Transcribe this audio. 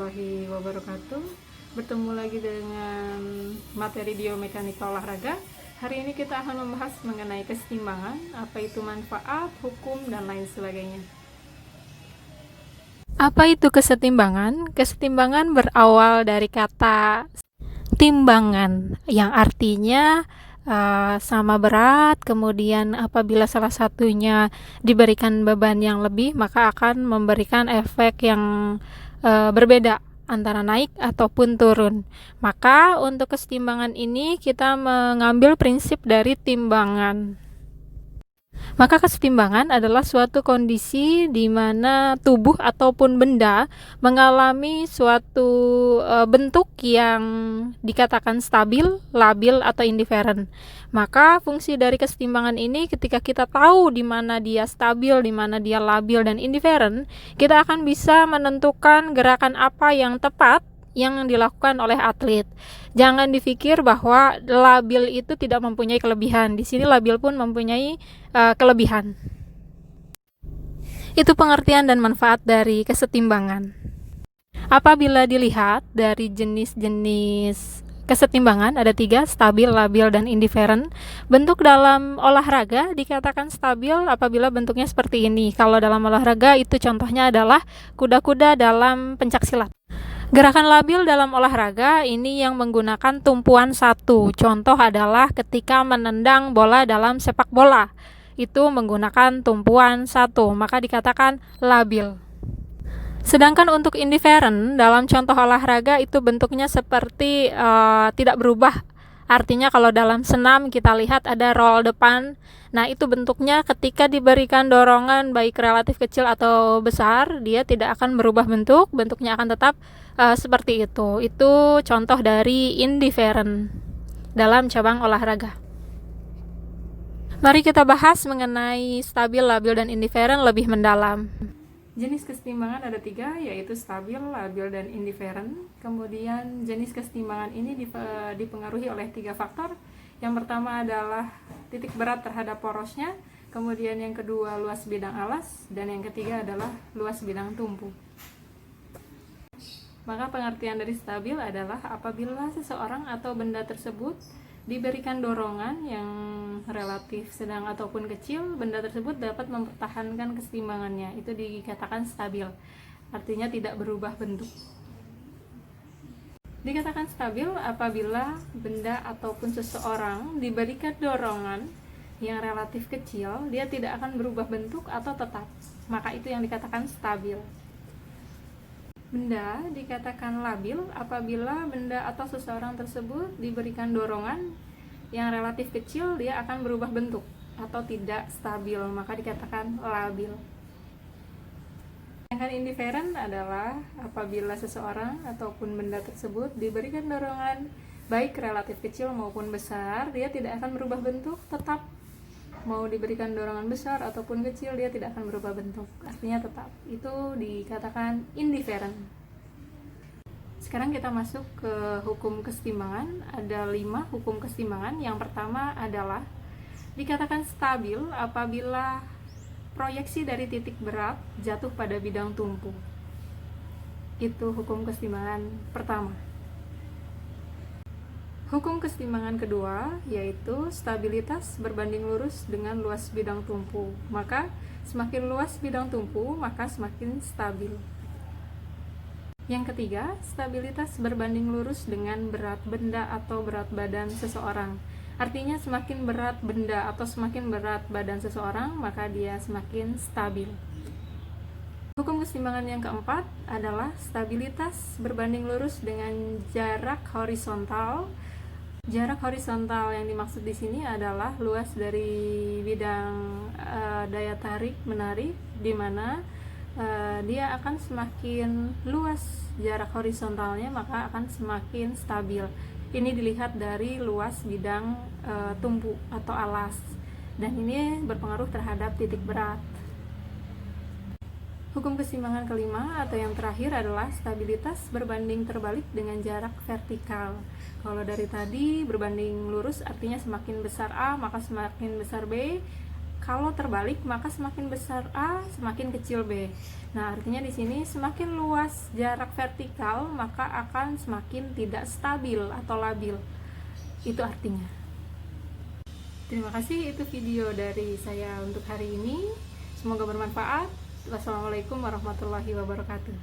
warahmatullahi wabarakatuh. Bertemu lagi dengan materi biomekanika olahraga. Hari ini kita akan membahas mengenai kesetimbangan, apa itu manfaat, hukum, dan lain sebagainya. Apa itu kesetimbangan? Kesetimbangan berawal dari kata timbangan, yang artinya sama berat, kemudian apabila salah satunya diberikan beban yang lebih, maka akan memberikan efek yang berbeda antara naik ataupun turun. Maka untuk kesetimbangan ini kita mengambil prinsip dari timbangan. Maka kesetimbangan adalah suatu kondisi di mana tubuh ataupun benda mengalami suatu bentuk yang dikatakan stabil, labil, atau indiferen. Maka fungsi dari kesetimbangan ini ketika kita tahu di mana dia stabil, di mana dia labil dan indiferen, kita akan bisa menentukan gerakan apa yang tepat yang dilakukan oleh atlet. Jangan dipikir bahwa labil itu tidak mempunyai kelebihan. Di sini labil pun mempunyai kelebihan. Itu pengertian dan manfaat dari kesetimbangan. Apabila dilihat dari jenis-jenis kesetimbangan, ada 3, stabil, labil, dan indiferen. Bentuk dalam olahraga dikatakan stabil apabila bentuknya seperti ini. Kalau dalam olahraga itu contohnya adalah kuda-kuda dalam pencaksilat. Gerakan labil dalam olahraga ini yang menggunakan tumpuan 1. Contoh adalah ketika menendang bola dalam sepak bola. Itu menggunakan tumpuan 1, maka dikatakan labil. Sedangkan untuk indiferen dalam contoh olahraga itu bentuknya seperti tidak berubah. Artinya kalau dalam senam kita lihat ada roll depan. Nah, itu bentuknya ketika diberikan dorongan baik relatif kecil atau besar, dia tidak akan berubah bentuk, bentuknya akan tetap seperti itu. Itu contoh dari indiferen dalam cabang olahraga. Mari kita bahas mengenai stabil, labil, dan indiferen lebih mendalam. Jenis kesetimbangan ada 3, yaitu stabil, labil, dan indiferen. Kemudian jenis kesetimbangan ini dipengaruhi oleh 3 faktor. Yang pertama adalah titik berat terhadap porosnya, kemudian yang kedua luas bidang alas, dan yang ketiga adalah luas bidang tumpu. Maka pengertian dari stabil adalah apabila seseorang atau benda tersebut diberikan dorongan yang relatif sedang ataupun kecil, benda tersebut dapat mempertahankan kesetimbangannya. Itu dikatakan stabil, artinya tidak berubah bentuk. Dikatakan stabil apabila benda ataupun seseorang diberikan dorongan yang relatif kecil, dia tidak akan berubah bentuk atau tetap. Maka itu yang dikatakan stabil. Benda dikatakan labil apabila benda atau seseorang tersebut diberikan dorongan yang relatif kecil, dia akan berubah bentuk atau tidak stabil, maka dikatakan labil. Sedangkan indiferen adalah apabila seseorang ataupun benda tersebut diberikan dorongan baik relatif kecil maupun besar, dia tidak akan berubah bentuk, tetap. Mau diberikan dorongan besar ataupun kecil, dia tidak akan berubah bentuk, artinya tetap. Itu dikatakan indiferen. Sekarang kita masuk ke hukum kesetimbangan. Ada 5 hukum kesetimbangan. Yang pertama adalah dikatakan stabil apabila proyeksi dari titik berat jatuh pada bidang tumpu. Itu hukum kesetimbangan pertama. Hukum kesetimbangan kedua yaitu stabilitas berbanding lurus dengan luas bidang tumpu. Maka semakin luas bidang tumpu, maka semakin stabil. Yang ketiga, stabilitas berbanding lurus dengan berat benda atau berat badan seseorang. Artinya semakin berat benda atau semakin berat badan seseorang, maka dia semakin stabil. Hukum kesetimbangan yang keempat adalah stabilitas berbanding lurus dengan jarak horizontal. Jarak horizontal yang dimaksud di sini adalah luas dari bidang daya tarik menarik, di mana dia akan semakin luas jarak horizontalnya, maka akan semakin stabil. Ini dilihat dari luas bidang tumpu atau alas, dan ini berpengaruh terhadap titik berat. Hukum kesetimbangan kelima atau yang terakhir adalah stabilitas berbanding terbalik dengan jarak vertikal. Kalau dari tadi berbanding lurus artinya semakin besar A maka semakin besar B. Kalau terbalik, maka semakin besar A, semakin kecil B. Nah, artinya di sini semakin luas jarak vertikal, maka akan semakin tidak stabil atau labil. Itu artinya. Terima kasih, itu video dari saya untuk hari ini. Semoga bermanfaat. Wassalamualaikum warahmatullahi wabarakatuh.